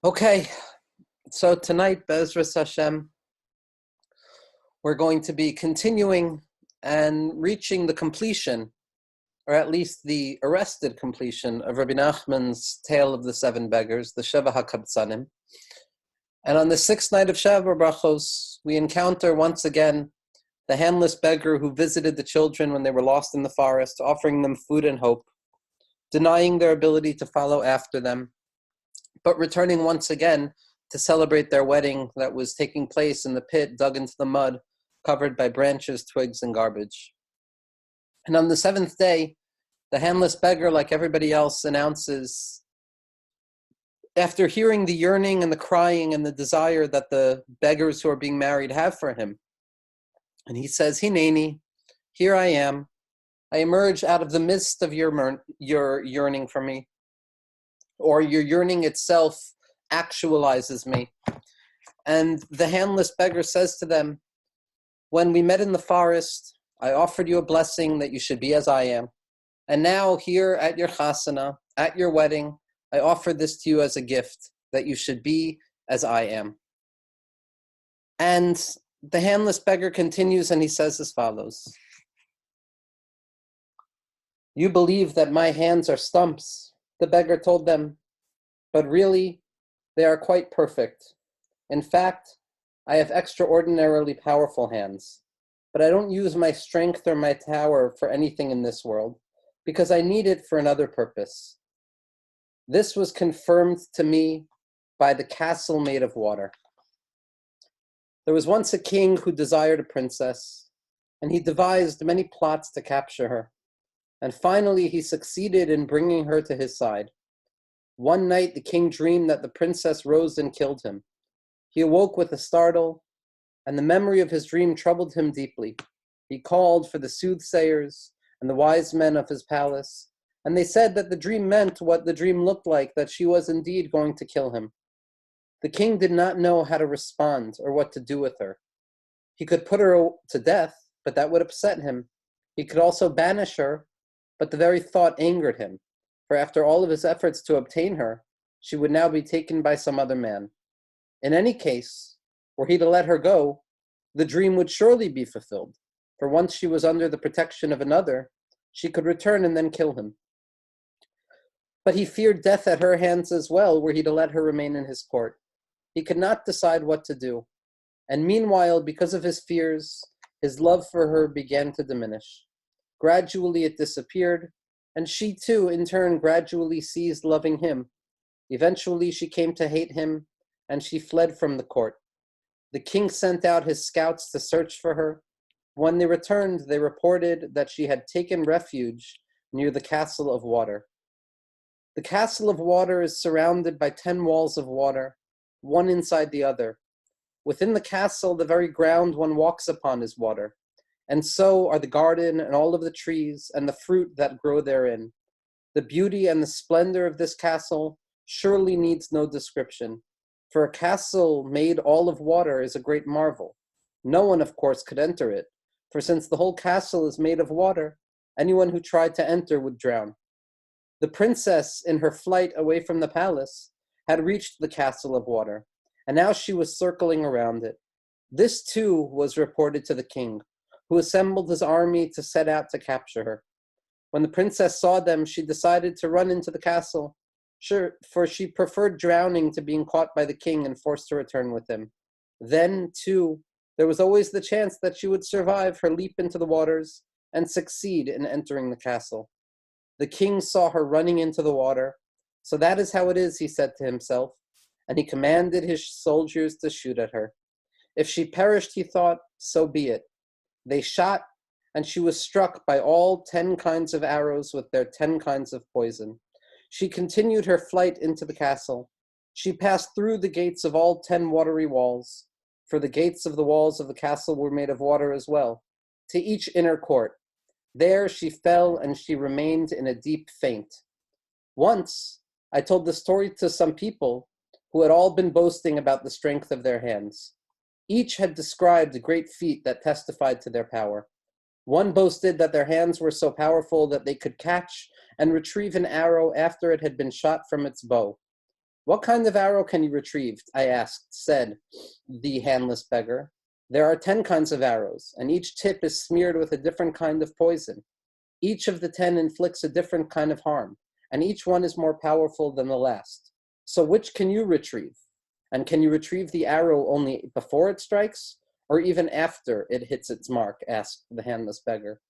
Okay, so tonight, Bezras Hashem, we're going to be continuing and reaching the completion, or at least the arrested completion, of Rabbi Nachman's Tale of the Seven Beggars, the Sheva HaKabtzanim. And on the sixth night of Sheva Brachos, we encounter once again the handless beggar who visited the children when they were lost in the forest, offering them food and hope, denying their ability to follow after them, but returning once again to celebrate their wedding that was taking place in the pit dug into the mud, covered by branches, twigs, and garbage. And on the seventh day, the handless beggar, like everybody else, announces, after hearing the yearning and the crying and the desire that the beggars who are being married have for him, and he says, Hineni, here I am. I emerge out of the midst of your yearning for me, or your yearning itself actualizes me. And the handless beggar says to them, when we met in the forest, I offered you a blessing that you should be as I am. And now here at your chasana, at your wedding, I offer this to you as a gift, that you should be as I am. And the handless beggar continues and he says as follows. You believe that my hands are stumps, the beggar told them, but really, they are quite perfect. In fact, I have extraordinarily powerful hands, but I don't use my strength or my power for anything in this world, because I need it for another purpose. This was confirmed to me by the castle made of water. There was once a king who desired a princess, and he devised many plots to capture her, and finally he succeeded in bringing her to his side. One night the king dreamed that the princess rose and killed him. He awoke with a startle, and the memory of his dream troubled him deeply. He called for the soothsayers and the wise men of his palace, and they said that the dream meant what the dream looked like, that she was indeed going to kill him. The king did not know how to respond or what to do with her. He could put her to death, but that would upset him. He could also banish her, but the very thought angered him. For after all of his efforts to obtain her, she would now be taken by some other man. In any case, were he to let her go, the dream would surely be fulfilled, for once she was under the protection of another, she could return and then kill him. But he feared death at her hands as well, were he to let her remain in his court. He could not decide what to do, and meanwhile, because of his fears, his love for her began to diminish. Gradually it disappeared, and she too, in turn, gradually ceased loving him. Eventually, she came to hate him, and she fled from the court. The king sent out his scouts to search for her. When they returned, they reported that she had taken refuge near the Castle of Water. The Castle of Water is surrounded by 10 walls of water, one inside the other. Within the castle, the very ground one walks upon is water. And so are the garden and all of the trees and the fruit that grow therein. The beauty and the splendor of this castle surely needs no description, for a castle made all of water is a great marvel. No one, of course, could enter it, for since the whole castle is made of water, anyone who tried to enter would drown. The princess, in her flight away from the palace, had reached the castle of water, and now she was circling around it. This, too, was reported to the king, who assembled his army to set out to capture her. When the princess saw them, she decided to run into the castle, for she preferred drowning to being caught by the king and forced to return with him. Then, too, there was always the chance that she would survive her leap into the waters and succeed in entering the castle. The king saw her running into the water. So that is how it is, he said to himself, and he commanded his soldiers to shoot at her. If she perished, he thought, so be it. They shot, and she was struck by all 10 kinds of arrows with their 10 kinds of poison. She continued her flight into the castle. She passed through the gates of all 10 watery walls, for the gates of the walls of the castle were made of water as well, to each inner court. There she fell, and she remained in a deep faint. Once, I told the story to some people who had all been boasting about the strength of their hands. Each had described a great feat that testified to their power. One boasted that their hands were so powerful that they could catch and retrieve an arrow after it had been shot from its bow. What kind of arrow can you retrieve? I asked, said the handless beggar. There are 10 kinds of arrows, and each tip is smeared with a different kind of poison. Each of the 10 inflicts a different kind of harm, and each one is more powerful than the last. So which can you retrieve? And can you retrieve the arrow only before it strikes, or even after it hits its mark? Asked the handless beggar.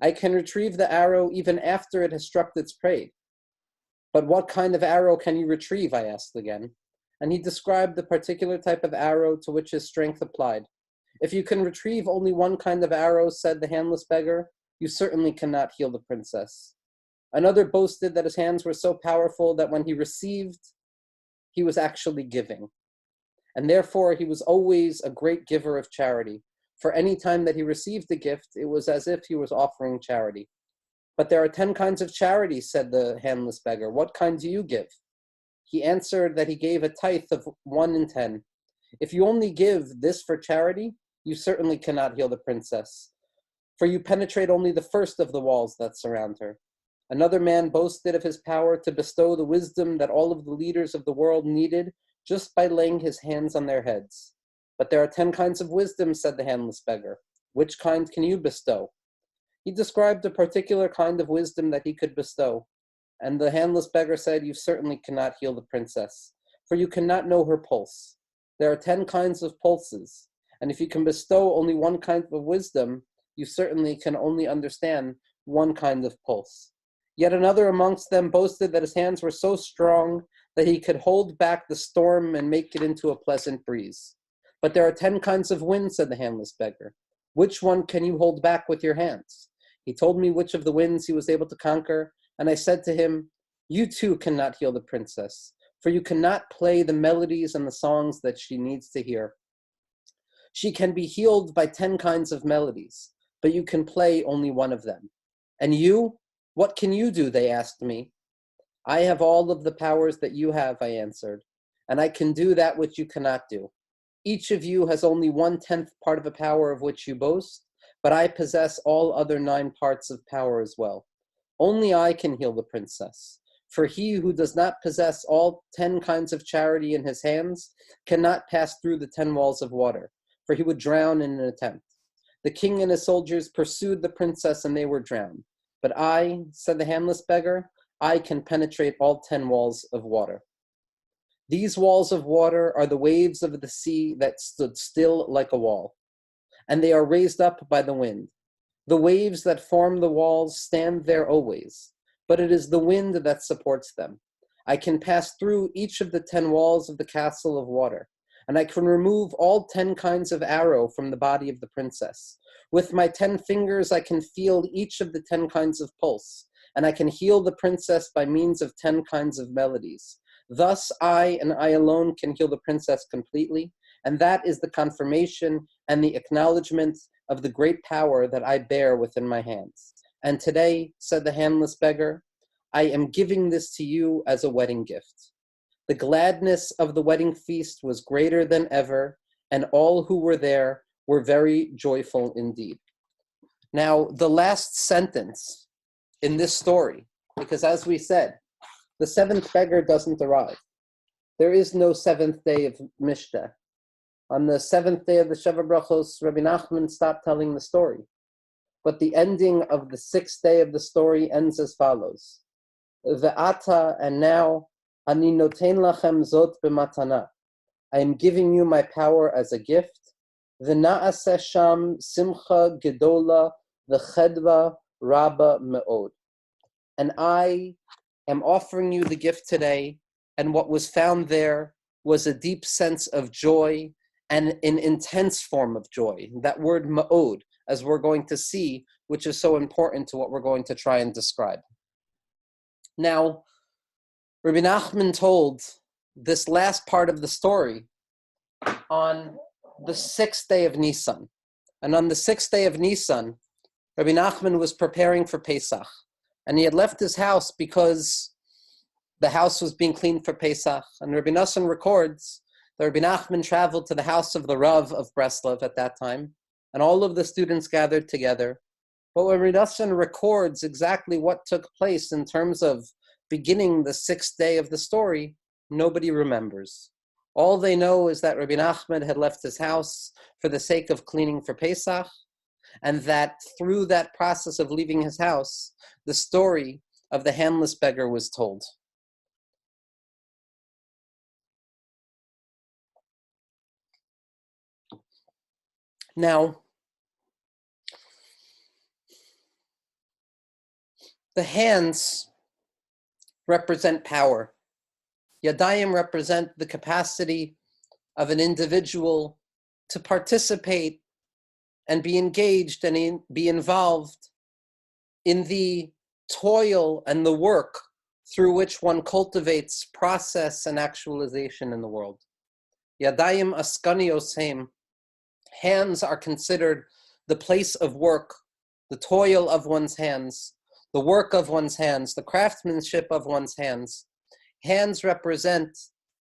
I can retrieve the arrow even after it has struck its prey. But what kind of arrow can you retrieve? I asked again. And he described the particular type of arrow to which his strength applied. If you can retrieve only one kind of arrow, said the handless beggar, you certainly cannot heal the princess. Another boasted that his hands were so powerful that when he received, he was actually giving. And therefore, he was always a great giver of charity. For any time that he received a gift, it was as if he was offering charity. But there are 10 kinds of charity, said the handless beggar. What kind do you give? He answered that he gave a tithe of 1 in 10. If you only give this for charity, you certainly cannot heal the princess, for you penetrate only the first of the walls that surround her. Another man boasted of his power to bestow the wisdom that all of the leaders of the world needed just by laying his hands on their heads. But there are 10 kinds of wisdom, said the handless beggar. Which kind can you bestow? He described a particular kind of wisdom that he could bestow. And the handless beggar said, you certainly cannot heal the princess, for you cannot know her pulse. There are 10 kinds of pulses, and if you can bestow only one kind of wisdom, you certainly can only understand one kind of pulse. Yet another amongst them boasted that his hands were so strong that he could hold back the storm and make it into a pleasant breeze. But there are 10 kinds of wind, said the handless beggar. Which one can you hold back with your hands? He told me which of the winds he was able to conquer, and I said to him, you too cannot heal the princess, for you cannot play the melodies and the songs that she needs to hear. She can be healed by 10 kinds of melodies, but you can play only one of them. And you? What can you do? They asked me. I have all of the powers that you have, I answered, and I can do that which you cannot do. Each of you has only 1/10 part of a power of which you boast, but I possess all other 9 parts of power as well. Only I can heal the princess, for he who does not possess all 10 kinds of charity in his hands cannot pass through the 10 walls of water, for he would drown in an attempt. The king and his soldiers pursued the princess and they were drowned. But I, said the handless beggar, I can penetrate all 10 walls of water. These walls of water are the waves of the sea that stood still like a wall, and they are raised up by the wind. The waves that form the walls stand there always, but it is the wind that supports them. I can pass through each of the 10 walls of the castle of water, and I can remove all 10 kinds of arrow from the body of the princess. With my 10 fingers, I can feel each of the 10 kinds of pulse, and I can heal the princess by means of 10 kinds of melodies. Thus, I and I alone can heal the princess completely, and that is the confirmation and the acknowledgement of the great power that I bear within my hands. And today, said the handless beggar, I am giving this to you as a wedding gift. The gladness of the wedding feast was greater than ever, and all who were there were very joyful indeed. Now, the last sentence in this story, because as we said, the 7th beggar doesn't arrive. There is no 7th day of Mishteh. On the 7th day of the Sheva Brachos, Rabbi Nachman stopped telling the story. But the ending of the 6th day of the story ends as follows. Ve'ata, and now, ani noten lachem zot b'matana. I am giving you my power as a gift. V'na'aseh sham simcha gedola v'chedva rabba me'od. And I am offering you the gift today, and what was found there was a deep sense of joy and an intense form of joy. That word ma'od, as we're going to see, which is so important to what we're going to try and describe. Now, Rabbi Nachman told this last part of the story on the 6th day of Nisan. And on the 6th day of Nisan, Rabbi Nachman was preparing for Pesach. And he had left his house because the house was being cleaned for Pesach. And Rabbi Nassan records that Rabbi Nachman traveled to the house of the Rav of Breslov at that time, and all of the students gathered together. But Rabbi Nassan records exactly what took place in terms of beginning the 6th day of the story, Nobody remembers. All they know is that Rabbi Nachman had left his house for the sake of cleaning for Pesach, and that through that process of leaving his house, the story of the handless beggar was told. Now, the hands represent power. Yadayim represent the capacity of an individual to participate and be engaged and be involved in the toil and the work through which one cultivates process and actualization in the world. Yadayim askanios heim. Hands are considered the place of work, the toil of one's hands, the work of one's hands, the craftsmanship of one's hands. Hands represent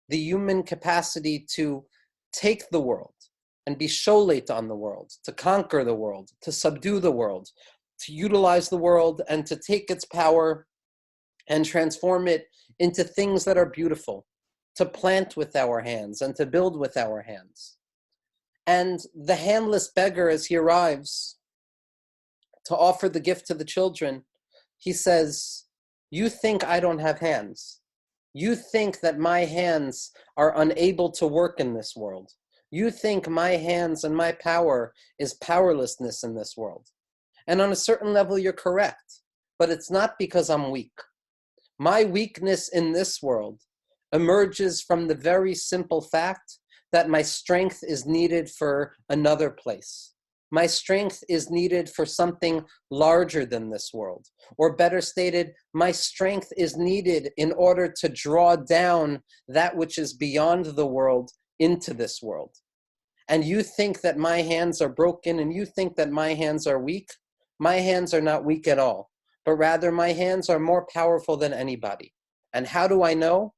the human capacity to take the world and be sholet on the world, to conquer the world, to subdue the world, to utilize the world and to take its power and transform it into things that are beautiful, to plant with our hands and to build with our hands. And the handless beggar, as he arrives to offer the gift to the children, he says, "You think I don't have hands. You think that my hands are unable to work in this world. You think my hands and my power is powerlessness in this world. And on a certain level, you're correct, but it's not because I'm weak. My weakness in this world emerges from the very simple fact that my strength is needed for another place. My strength is needed for something larger than this world. Or better stated, my strength is needed in order to draw down that which is beyond the world into this world. And you think that my hands are broken and you think that my hands are weak. My hands are not weak at all, but rather my hands are more powerful than anybody. And how do I know?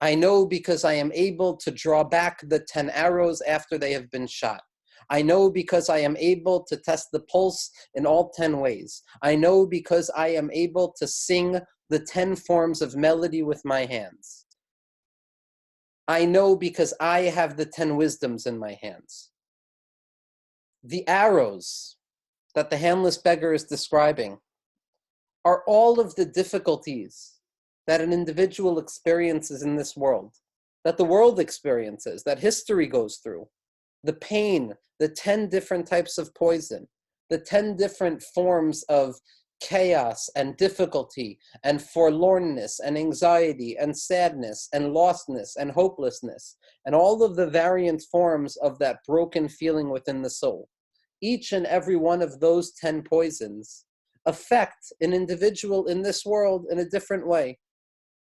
I know because I am able to draw back the 10 arrows after they have been shot. I know because I am able to test the pulse in all 10 ways. I know because I am able to sing the 10 forms of melody with my hands. I know because I have the 10 wisdoms in my hands. The arrows that the handless beggar is describing are all of the difficulties that an individual experiences in this world, that the world experiences, that history goes through. The pain, the 10 different types of poison, the 10 different forms of chaos and difficulty and forlornness and anxiety and sadness and lostness and hopelessness, and all of the variant forms of that broken feeling within the soul. Each and every one of those 10 poisons affect an individual in this world in a different way.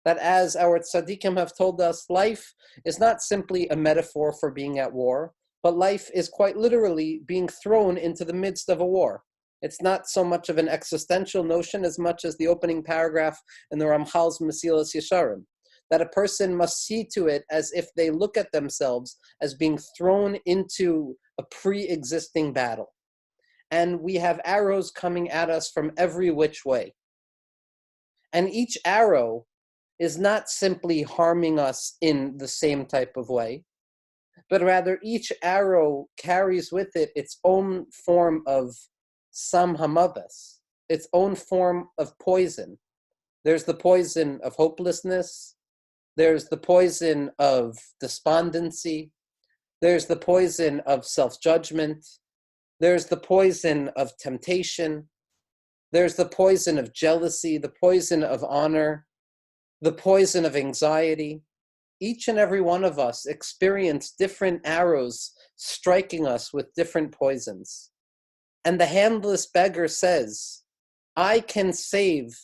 That, as our tzaddikim have told us, life is not simply a metaphor for being at war, but life is quite literally being thrown into the midst of a war. It's not so much of an existential notion as much as the opening paragraph in the Ramchal's Mesilas Yesharim, that a person must see to it as if they look at themselves as being thrown into a pre-existing battle. And we have arrows coming at us from every which way. And each arrow is not simply harming us in the same type of way, but rather each arrow carries with it its own form of sam hamadas, its own form of poison. There's the poison of hopelessness, there's the poison of despondency, there's the poison of self-judgment, there's the poison of temptation, there's the poison of jealousy, the poison of honor, the poison of anxiety. Each and every one of us experience different arrows striking us with different poisons. And the handless beggar says, I can save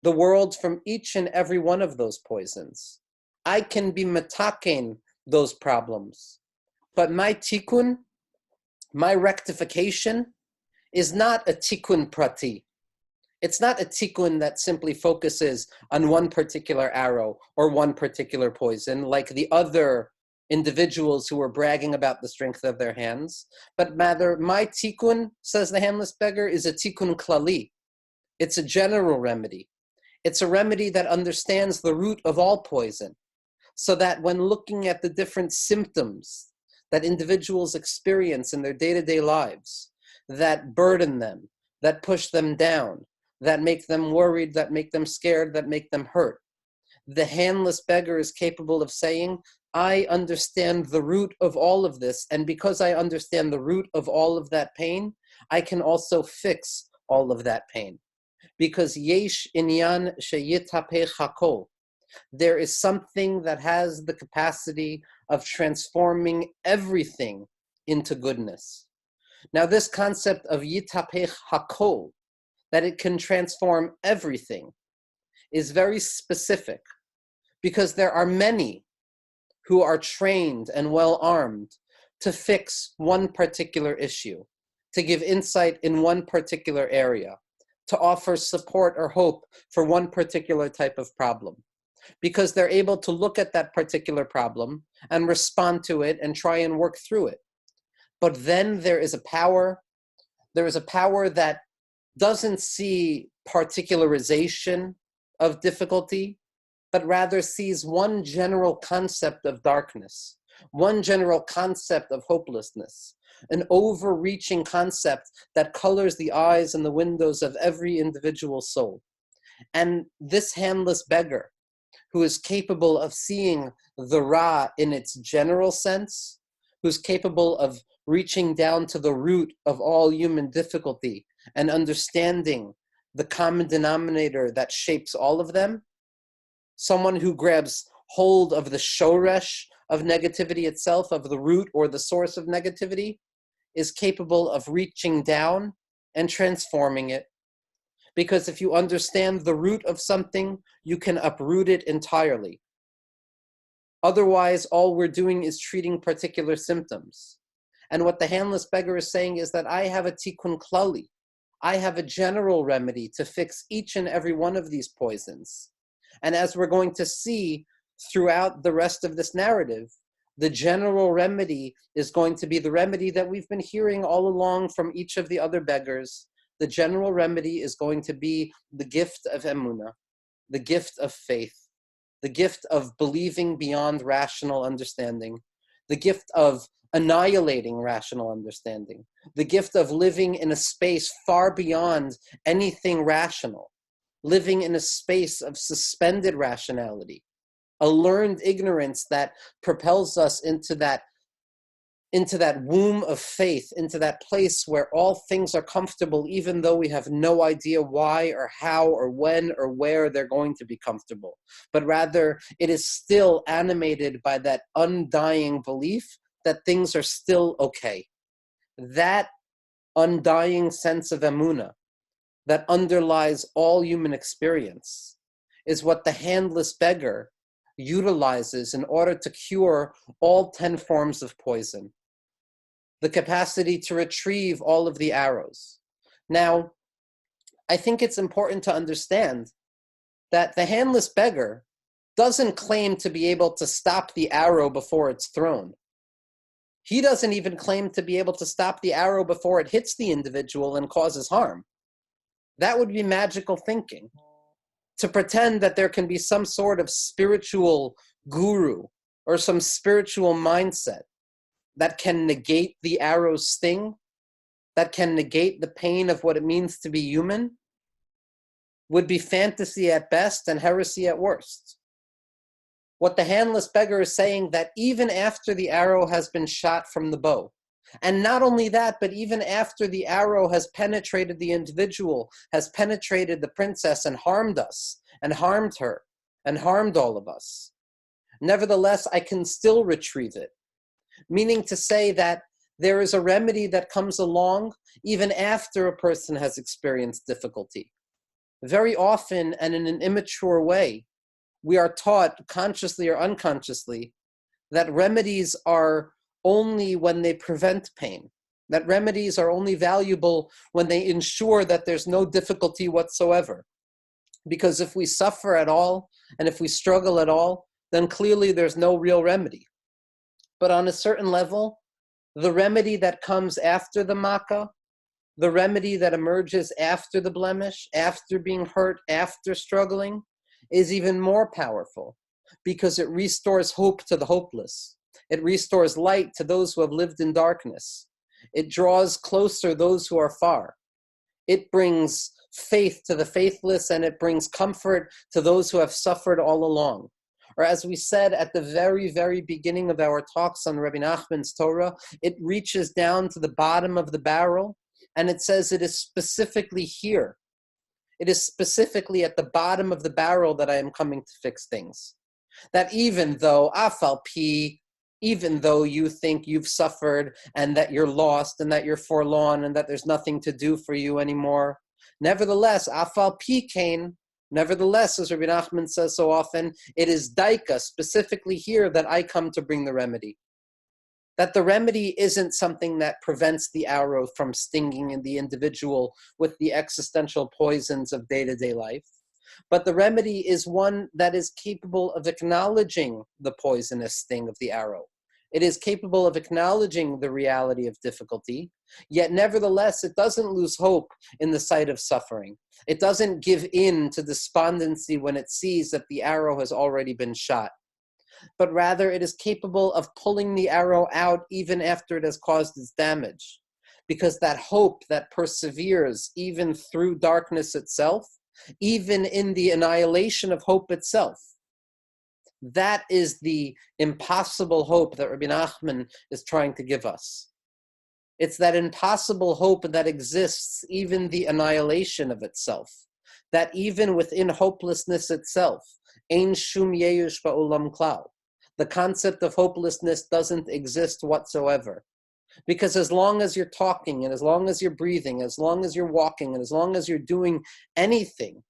the world from each and every one of those poisons. I can be metaken those problems. But my tikkun, my rectification, is not a tikkun prati. It's not a tikkun that simply focuses on one particular arrow or one particular poison, like the other individuals who were bragging about the strength of their hands. But rather, my tikkun, says the handless beggar, is a tikkun klali. It's a general remedy. It's a remedy that understands the root of all poison. so that when looking at the different symptoms that individuals experience in their day-to-day lives, that burden them, that push them down, that make them worried, that make them scared, that make them hurt, the handless beggar is capable of saying, I understand the root of all of this, and because I understand the root of all of that pain, I can also fix all of that pain. Because yesh inyan sheyitapech hakol, there is something that has the capacity of transforming everything into goodness. Now, this concept of yitapech hakol, that it can transform everything, is very specific, because there are many who are trained and well-armed to fix one particular issue, to give insight in one particular area, to offer support or hope for one particular type of problem, because they're able to look at that particular problem and respond to it and try and work through it. But then there is a power that doesn't see particularization of difficulty, but rather sees one general concept of darkness, one general concept of hopelessness, an overreaching concept that colors the eyes and the windows of every individual soul. And this handless beggar, who is capable of seeing the Ra in its general sense, who's capable of reaching down to the root of all human difficulty and understanding the common denominator that shapes all of them, someone who grabs hold of the shoresh of negativity itself, of the root or the source of negativity, is capable of reaching down and transforming it. Because if you understand the root of something, you can uproot it entirely. Otherwise, all we're doing is treating particular symptoms. And what the handless beggar is saying is that I have a tikkun klali. I have a general remedy to fix each and every one of these poisons. And as we're going to see throughout the rest of this narrative, the general remedy is going to be the remedy that we've been hearing all along from each of the other beggars. The general remedy is going to be the gift of emunah, the gift of faith, the gift of believing beyond rational understanding, the gift of annihilating rational understanding, the gift of living in a space far beyond anything rational, living in a space of suspended rationality, a learned ignorance that propels us into that womb of faith, into that place where all things are comfortable, even though we have no idea why or how or when or where they're going to be comfortable. But rather, it is still animated by that undying belief that things are still okay. That undying sense of emunah that underlies all human experience is what the handless beggar utilizes in order to cure all 10 forms of poison. The capacity to retrieve all of the arrows. Now, I think it's important to understand that the handless beggar doesn't claim to be able to stop the arrow before it's thrown. He doesn't even claim to be able to stop the arrow before it hits the individual and causes harm. That would be magical thinking. To pretend that there can be some sort of spiritual guru or some spiritual mindset that can negate the arrow's sting, that can negate the pain of what it means to be human, would be fantasy at best and heresy at worst. What the handless beggar is saying, that even after the arrow has been shot from the bow, and not only that, but even after the arrow has penetrated the individual, has penetrated the princess and harmed us, and harmed her, and harmed all of us, nevertheless, I can still retrieve it. Meaning to say that there is a remedy that comes along even after a person has experienced difficulty. Very often, and in an immature way, we are taught, consciously or unconsciously, that remedies are only when they prevent pain, that remedies are only valuable when they ensure that there's no difficulty whatsoever. Because if we suffer at all, and if we struggle at all, then clearly there's no real remedy. But on a certain level, the remedy that comes after the makkah, the remedy that emerges after the blemish, after being hurt, after struggling, is even more powerful. because it restores hope to the hopeless. It restores light to those who have lived in darkness. It draws closer those who are far. It brings faith to the faithless, and it brings comfort to those who have suffered all along. Or as we said at the very, very beginning of our talks on Rabbi Nachman's Torah, it reaches down to the bottom of the barrel, and it says it is specifically here. It is specifically at the bottom of the barrel that I am coming to fix things. That even though, afal pi, even though you think you've suffered and that you're lost and that you're forlorn and that there's nothing to do for you anymore, nevertheless, afal pi kain, nevertheless, as Rabbi Nachman says so often, it is daika, specifically here, that I come to bring the remedy. That the remedy isn't something that prevents the arrow from stinging in the individual with the existential poisons of day-to-day life, but the remedy is one that is capable of acknowledging the poisonous sting of the arrow. It is capable of acknowledging the reality of difficulty, yet nevertheless, it doesn't lose hope in the sight of suffering. It doesn't give in to despondency when it sees that the arrow has already been shot, but rather it is capable of pulling the arrow out even after it has caused its damage, because that hope that perseveres even through darkness itself, even in the annihilation of hope itself, that is the impossible hope that Rabbi Nachman is trying to give us. It's that impossible hope that exists even the annihilation of itself, that even within hopelessness itself, ein shum yeyush ba'olam klal, the concept of hopelessness doesn't exist whatsoever. Because as long as you're talking, and as long as you're breathing, as long as you're walking, and as long as you're doing anything,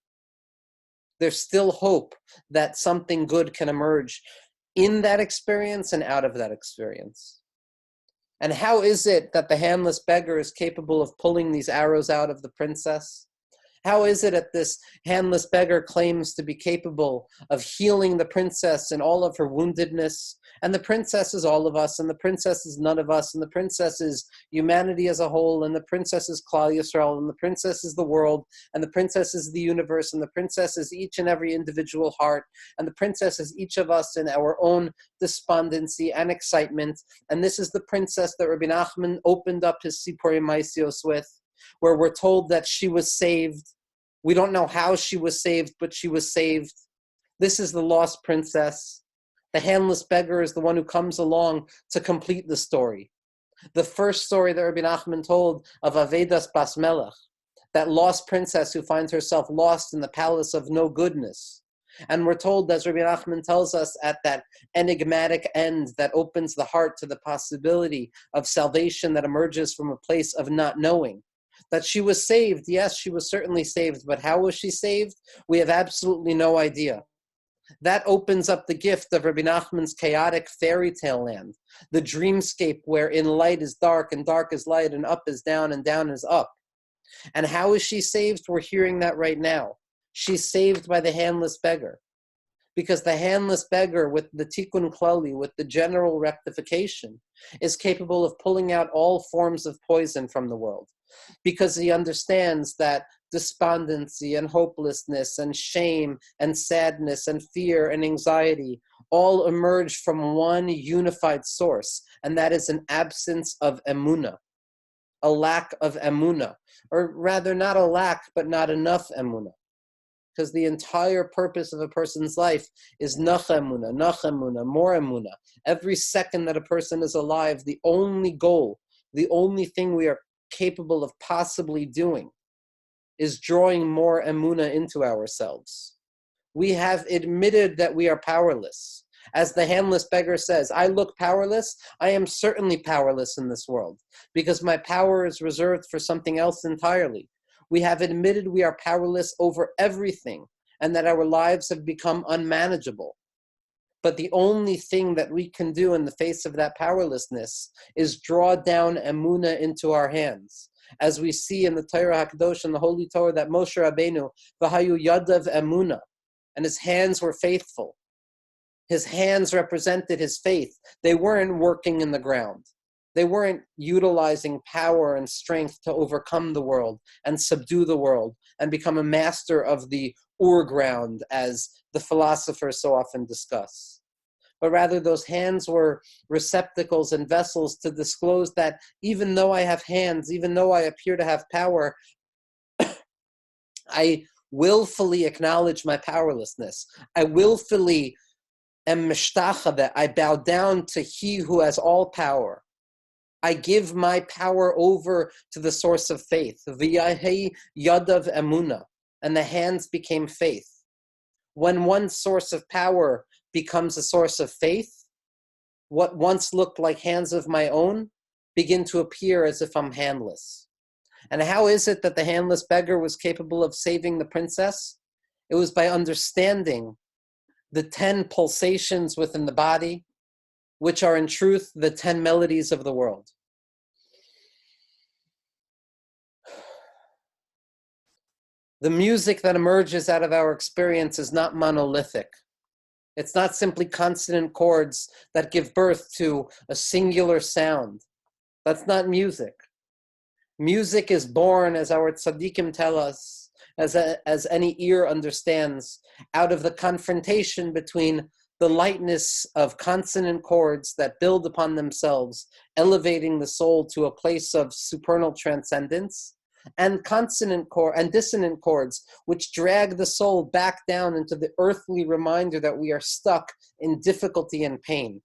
there's still hope that something good can emerge in that experience and out of that experience. And how is it that the handless beggar is capable of pulling these arrows out of the princess? How is it that this handless beggar claims to be capable of healing the princess in all of her woundedness? And the princess is all of us, and the princess is none of us, and the princess is humanity as a whole, and the princess is Klal Yisrael, and the princess is the world, and the princess is the universe, and the princess is each and every individual heart, and the princess is each of us in our own despondency and excitement. And this is the princess that Rabbi Nachman opened up his Sipurim Maisios with, where we're told that she was saved. We don't know how she was saved, but she was saved. This is the lost princess. The handless beggar is the one who comes along to complete the story. The first story that Rabbi Nachman told of Avedas Bas Melech, that lost princess who finds herself lost in the palace of no goodness. And we're told, as Rabbi Nachman tells us, at that enigmatic end that opens the heart to the possibility of salvation that emerges from a place of not knowing, that she was saved. Yes, she was certainly saved, but how was she saved? We have absolutely no idea. That opens up the gift of Rabbi Nachman's chaotic fairy tale land, the dreamscape wherein light is dark and dark is light and up is down and down is up. And how is she saved? We're hearing that right now. She's saved by the handless beggar. Because the handless beggar with the tikkun klali, with the general rectification, is capable of pulling out all forms of poison from the world. Because he understands that despondency and hopelessness and shame and sadness and fear and anxiety all emerge from one unified source, and that is an absence of emunah, a lack of emunah, or rather not a lack, but not enough emunah. Because the entire purpose of a person's life is nach emunah, more emunah. Every second that a person is alive, the only goal, the only thing we are capable of possibly doing is drawing more emunah into ourselves. We have admitted that we are powerless. As the handless beggar says, I look powerless. I am certainly powerless in this world because my power is reserved for something else entirely. We have admitted we are powerless over everything and that our lives have become unmanageable. But the only thing that we can do in the face of that powerlessness is draw down emunah into our hands. As we see in the Torah HaKadosh and the Holy Torah that Moshe Rabbeinu, v'hayu yadav emunah, and his hands were faithful. His hands represented his faith. They weren't working in the ground. They weren't utilizing power and strength to overcome the world and subdue the world and become a master of the ur-ground, as the philosophers so often discuss. But rather those hands were receptacles and vessels to disclose that even though I have hands, even though I appear to have power, I willfully acknowledge my powerlessness. I willfully am mishtachave. I bow down to He who has all power. I give my power over to the source of faith. V'yahi yadav emuna, and the hands became faith. When one source of power becomes a source of faith, what once looked like hands of my own begin to appear as if I'm handless. And how is it that the handless beggar was capable of saving the princess? It was by understanding the 10 pulsations within the body, which are in truth the 10 melodies of the world. The music that emerges out of our experience is not monolithic. It's not simply consonant chords that give birth to a singular sound. That's not music. Music is born, as our tzaddikim tell us, as any ear understands, out of the confrontation between the lightness of consonant chords that build upon themselves, elevating the soul to a place of supernal transcendence, and consonant chord and dissonant chords, which drag the soul back down into the earthly reminder that we are stuck in difficulty and pain.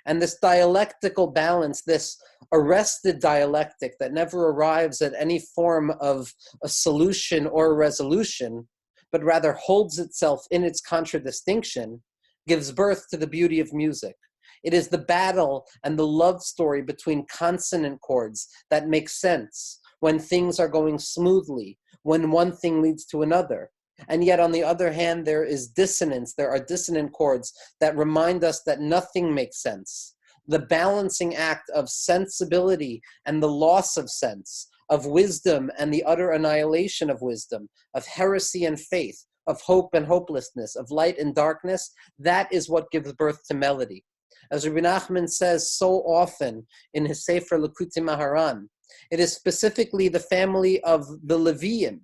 And this dialectical balance, this arrested dialectic that never arrives at any form of a solution or a resolution, but rather holds itself in its contradistinction, gives birth to the beauty of music. It is the battle and the love story between consonant chords that makes sense when things are going smoothly, when one thing leads to another. And yet, on the other hand, there is dissonance. There are dissonant chords that remind us that nothing makes sense. The balancing act of sensibility and the loss of sense, of wisdom and the utter annihilation of wisdom, of heresy and faith, of hope and hopelessness, of light and darkness, that is what gives birth to melody. As Rabbi Nachman says so often in his Sefer Likutei Maharan, it is specifically the family of the Leviim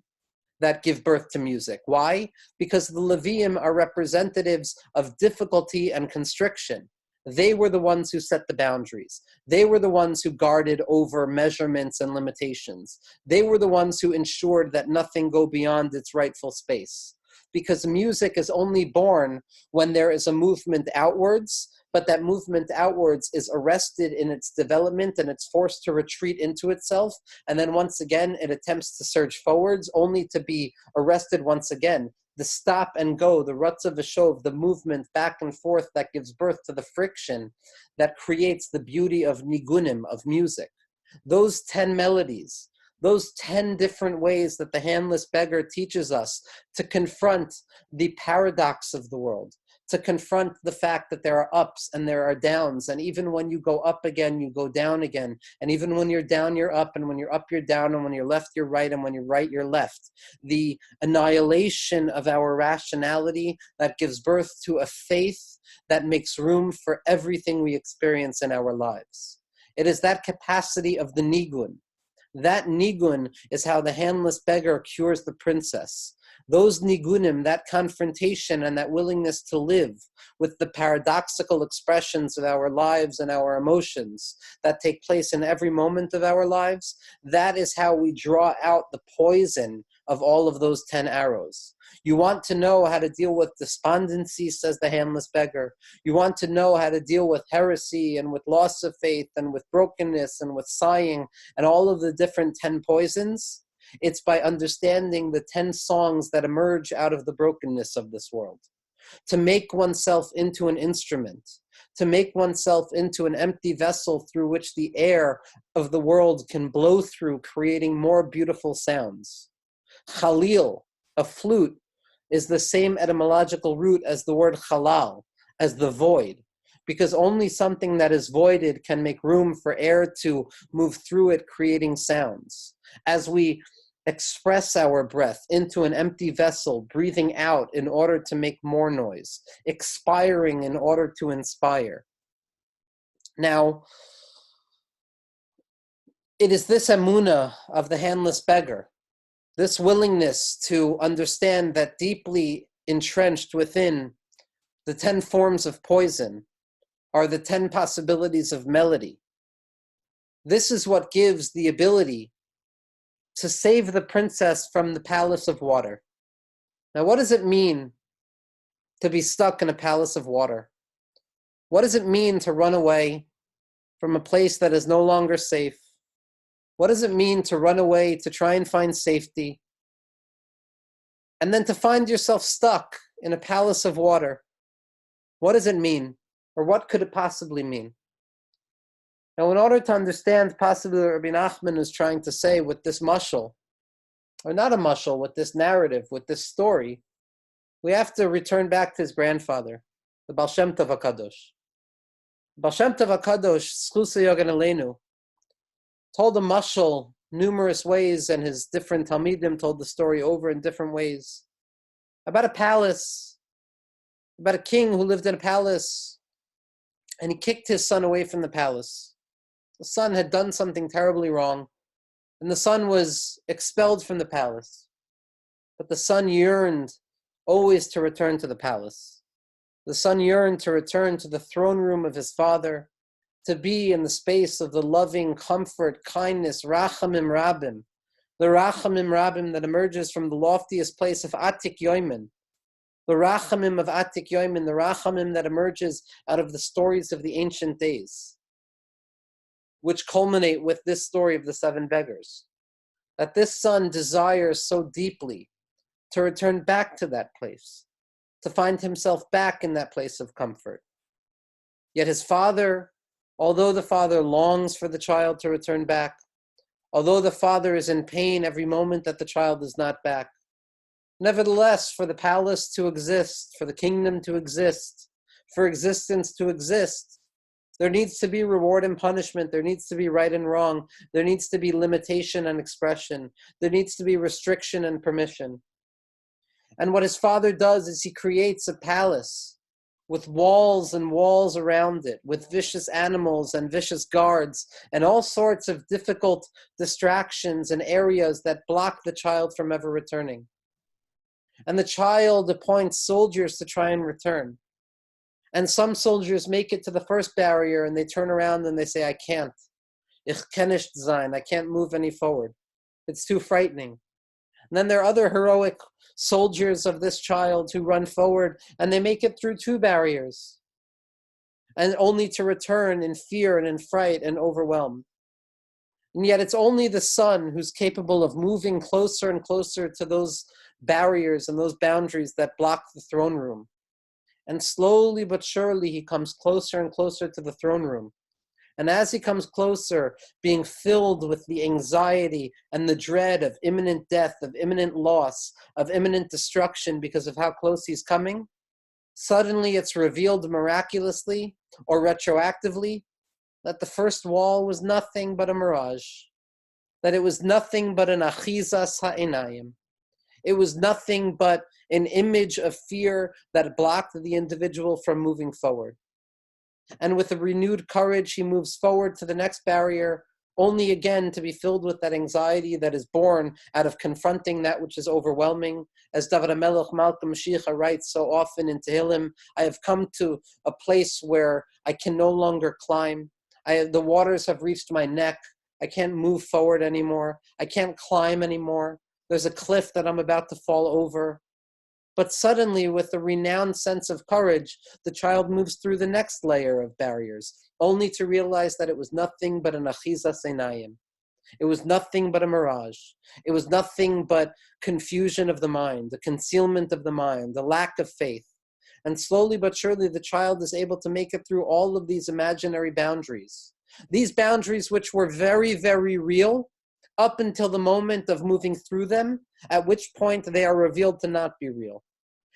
that give birth to music. Why? Because the Leviim are representatives of difficulty and constriction. They were the ones who set the boundaries. They were the ones who guarded over measurements and limitations. They were the ones who ensured that nothing go beyond its rightful space. Because music is only born when there is a movement outwards, but that movement outwards is arrested in its development and it's forced to retreat into itself. And then once again, it attempts to surge forwards, only to be arrested once again. The stop and go, the rutz of the shov, the movement back and forth that gives birth to the friction that creates the beauty of nigunim, of music. Those 10 melodies, those 10 different ways that the handless beggar teaches us to confront the paradox of the world, to confront the fact that there are ups and there are downs, and even when you go up again, you go down again, and even when you're down, you're up, and when you're up, you're down, and when you're left, you're right, and when you're right, you're left. The annihilation of our rationality that gives birth to a faith that makes room for everything we experience in our lives. It is that capacity of the nigun. That nigun is how the handless beggar cures the princess. Those nigunim, that confrontation and that willingness to live with the paradoxical expressions of our lives and our emotions that take place in every moment of our lives, that is how we draw out the poison of all of those 10 arrows. You want to know how to deal with despondency, says the handless beggar. You want to know how to deal with heresy and with loss of faith and with brokenness and with sighing and all of the different 10 poisons. It's by understanding the 10 songs that emerge out of the brokenness of this world. To make oneself into an instrument, to make oneself into an empty vessel through which the air of the world can blow through, creating more beautiful sounds. Khalil, a flute, is the same etymological root as the word halal, as the void, because only something that is voided can make room for air to move through it, creating sounds. As we express our breath into an empty vessel, breathing out in order to make more noise, expiring in order to inspire. Now, it is this emunah of the handless beggar This willingness to understand that deeply entrenched within the 10 forms of poison are the 10 possibilities of melody. This is what gives the ability to save the princess from the palace of water. Now, what does it mean to be stuck in a palace of water? What does it mean to run away from a place that is no longer safe? What does it mean to run away to try and find safety? And then to find yourself stuck in a palace of water. What does it mean? Or what could it possibly mean? Now, in order to understand possibly what Rabbi Nachman is trying to say with this mashal, or not a mashal, with this narrative, with this story, we have to return back to his grandfather, the Baal Shem Tov HaKadosh. Baal Shem Tov HaKadosh, Zchusa Yogan Aleinu, told the mashal numerous ways, and his different Talmidim told the story over in different ways, about a palace, about a king who lived in a palace, and he kicked his son away from the palace. The son had done something terribly wrong, and the son was expelled from the palace. But the son yearned always to return to the palace. The son yearned to return to the throne room of his father, to be in the space of the loving comfort, kindness, rachamim rabim, the rachamim rabim that emerges from the loftiest place of Atik Yoimin, the rachamim of Atik Yoimin, the rachamim that emerges out of the stories of the ancient days, which culminate with this story of the 7 beggars. That this son desires so deeply to return back to that place, to find himself back in that place of comfort. Yet his father, although the father longs for the child to return back, although the father is in pain every moment that the child is not back, nevertheless, for the palace to exist, for the kingdom to exist, for existence to exist, there needs to be reward and punishment. There needs to be right and wrong. There needs to be limitation and expression. There needs to be restriction and permission. And what his father does is he creates a palace with walls and walls around it, with vicious animals and vicious guards, and all sorts of difficult distractions and areas that block the child from ever returning. And the child appoints soldiers to try and return. And some soldiers make it to the first barrier and they turn around and they say, I can't. Ich kann nicht sein. I can't move any forward. It's too frightening. And then there are other heroic soldiers of this child who run forward and they make it through 2 barriers, and only to return in fear and in fright and overwhelmed. And yet it's only the son who's capable of moving closer and closer to those barriers and those boundaries that block the throne room. And slowly but surely he comes closer and closer to the throne room. And as he comes closer, being filled with the anxiety and the dread of imminent death, of imminent loss, of imminent destruction because of how close he's coming, suddenly it's revealed miraculously or retroactively that the first wall was nothing but a mirage, that it was nothing but an achizas ha'inayim. It was nothing but an image of fear that blocked the individual from moving forward. And with a renewed courage, he moves forward to the next barrier, only again to be filled with that anxiety that is born out of confronting that which is overwhelming. As David HaMelech Malka Mashiach writes so often in Tehillim, I have come to a place where I can no longer climb. The waters have reached my neck. I can't move forward anymore. I can't climb anymore. There's a cliff that I'm about to fall over. But suddenly, with a renowned sense of courage, the child moves through the next layer of barriers, only to realize that it was nothing but an achizas einayim. It was nothing but a mirage. It was nothing but confusion of the mind, the concealment of the mind, the lack of faith. And slowly but surely, the child is able to make it through all of these imaginary boundaries. These boundaries which were very, very real, up until the moment of moving through them, at which point they are revealed to not be real.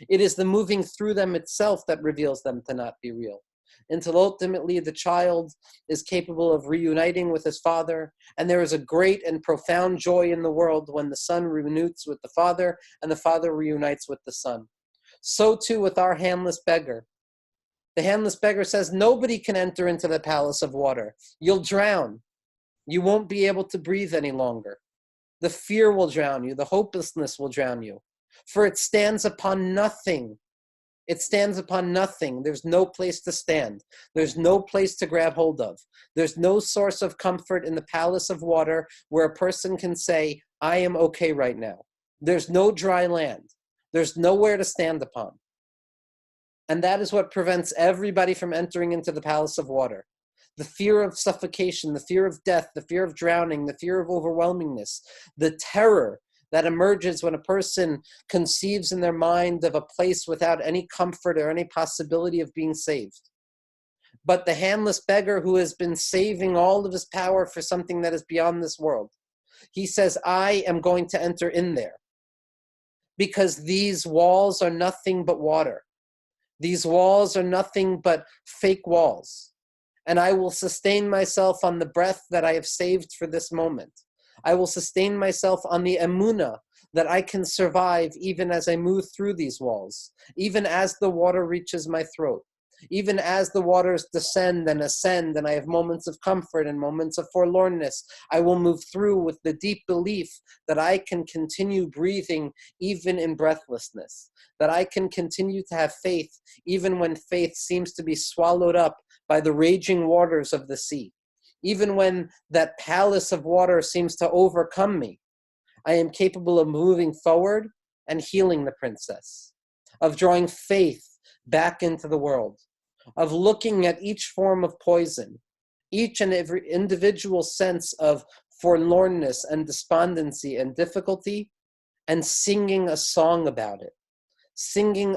It is the moving through them itself that reveals them to not be real, until ultimately the child is capable of reuniting with his father, and there is a great and profound joy in the world when the son reunites with the father and the father reunites with the son. So too with our handless beggar. The handless beggar says, nobody can enter into the palace of water. You'll drown. You won't be able to breathe any longer. The fear will drown you. The hopelessness will drown you. For it stands upon nothing. It stands upon nothing. There's no place to stand. There's no place to grab hold of. There's no source of comfort in the palace of water where a person can say, I am okay right now. There's no dry land. There's nowhere to stand upon. And that is what prevents everybody from entering into the palace of water. The fear of suffocation, the fear of death, the fear of drowning, the fear of overwhelmingness, the terror that emerges when a person conceives in their mind of a place without any comfort or any possibility of being saved. But the handless beggar who has been saving all of his power for something that is beyond this world, he says, I am going to enter in there because these walls are nothing but water. These walls are nothing but fake walls. And I will sustain myself on the breath that I have saved for this moment. I will sustain myself on the emunah that I can survive even as I move through these walls, even as the water reaches my throat, even as the waters descend and ascend and I have moments of comfort and moments of forlornness. I will move through with the deep belief that I can continue breathing even in breathlessness, that I can continue to have faith even when faith seems to be swallowed up by the raging waters of the sea. Even when that palace of water seems to overcome me, I am capable of moving forward and healing the princess, of drawing faith back into the world, of looking at each form of poison, each and every individual sense of forlornness and despondency and difficulty, and singing a song about it, taking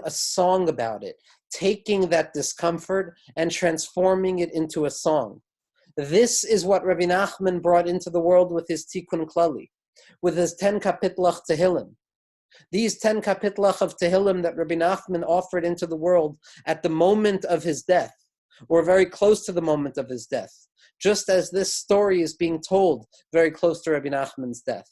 that discomfort and transforming it into a song. This is what Rabbi Nachman brought into the world with his Tikkun Klali, with his 10 kapitlach Tehillim. These 10 kapitlach of Tehillim that Rabbi Nachman offered into the world at the moment of his death, or very close to the moment of his death, just as this story is being told very close to Rabbi Nachman's death.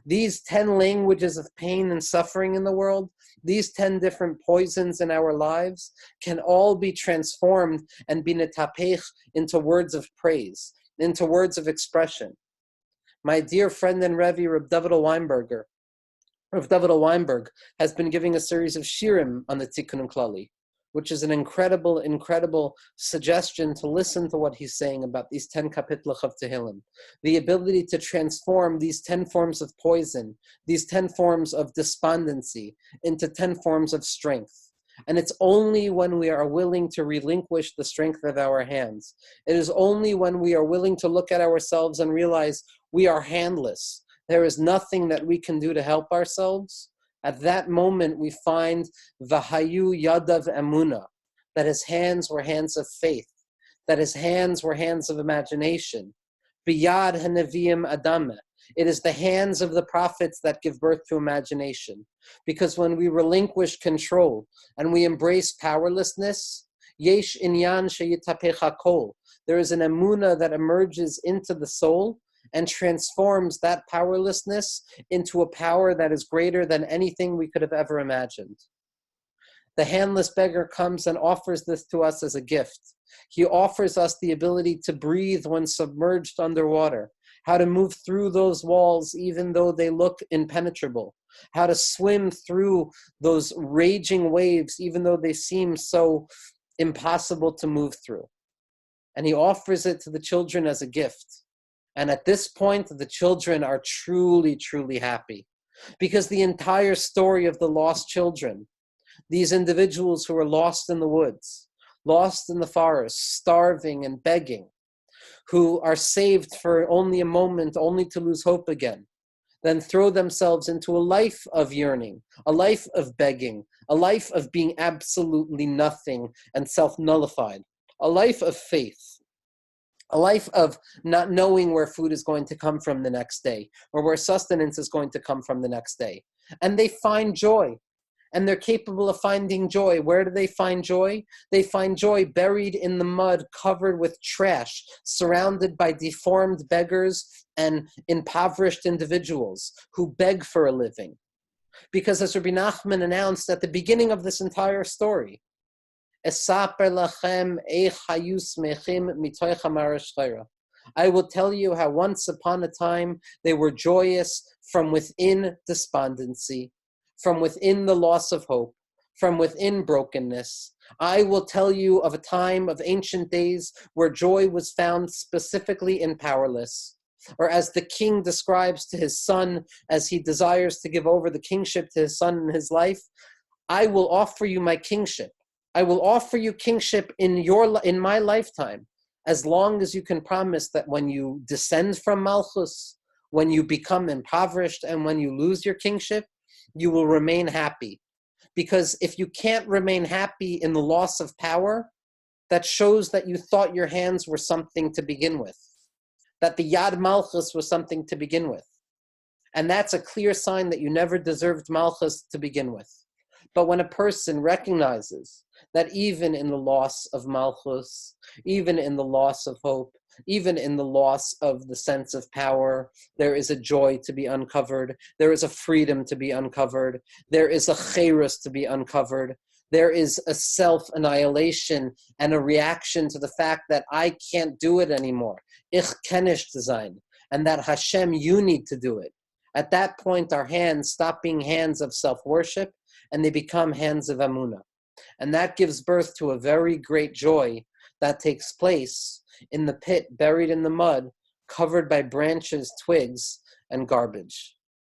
These 10 languages of pain and suffering in the world, these 10 different poisons in our lives can all be transformed and be netapech into words of praise, into words of expression. My dear friend and Rebbe, Reb David Weinberg has been giving a series of shirim on the Tikkun Klali, which is an incredible suggestion to listen to what he's saying about these 10 kapitlach of Tehillim. The ability to transform these 10 forms of poison, these 10 forms of despondency, into 10 forms of strength. And it's only when we are willing to relinquish the strength of our hands. It is only when we are willing to look at ourselves and realize we are handless. There is nothing that we can do to help ourselves. At that moment, we find Vahayu Yadav Emuna, that his hands were hands of faith, that his hands were hands of imagination. Biyad Hanavim Adame, it is the hands of the prophets that give birth to imagination. Because when we relinquish control and we embrace powerlessness, Yesh Inyan Sheyitapech Kol, there is an Emuna that emerges into the soul and transforms that powerlessness into a power that is greater than anything we could have ever imagined. The handless beggar comes and offers this to us as a gift. He offers us the ability to breathe when submerged underwater, how to move through those walls even though they look impenetrable, how to swim through those raging waves even though they seem so impossible to move through. And he offers it to the children as a gift. And at this point, the children are truly, truly happy. Because the entire story of the lost children, these individuals who are lost in the woods, lost in the forest, starving and begging, who are saved for only a moment, only to lose hope again, then throw themselves into a life of yearning, a life of begging, a life of being absolutely nothing and self-nullified, a life of faith. A life of not knowing where food is going to come from the next day or where sustenance is going to come from the next day. And they find joy, and they're capable of finding joy. Where do they find joy? They find joy buried in the mud, covered with trash, surrounded by deformed beggars and impoverished individuals who beg for a living. Because as Rabbi Nachman announced at the beginning of this entire story, I will tell you how once upon a time they were joyous from within despondency, from within the loss of hope, from within brokenness. I will tell you of a time of ancient days where joy was found specifically in Powerless. Or as the king describes to his son as he desires to give over the kingship to his son in his life, I will offer you my kingship. I will offer you kingship in my lifetime, as long as you can promise that when you descend from Malchus, when you become impoverished, and when you lose your kingship, you will remain happy. Because if you can't remain happy in the loss of power, that shows that you thought your hands were something to begin with, that the Yad Malchus was something to begin with. And that's a clear sign that you never deserved Malchus to begin with. But when a person recognizes that even in the loss of Malchus, even in the loss of hope, even in the loss of the sense of power, there is a joy to be uncovered, there is a freedom to be uncovered, there is a cherus to be uncovered, there is a self-annihilation and a reaction to the fact that I can't do it anymore. Ich kann nicht sein. And that Hashem, you need to do it. At that point, our hands stop being hands of self-worship and they become hands of Amunah. And that gives birth to a very great joy that takes place in the pit, buried in the mud, covered by branches, twigs, and garbage.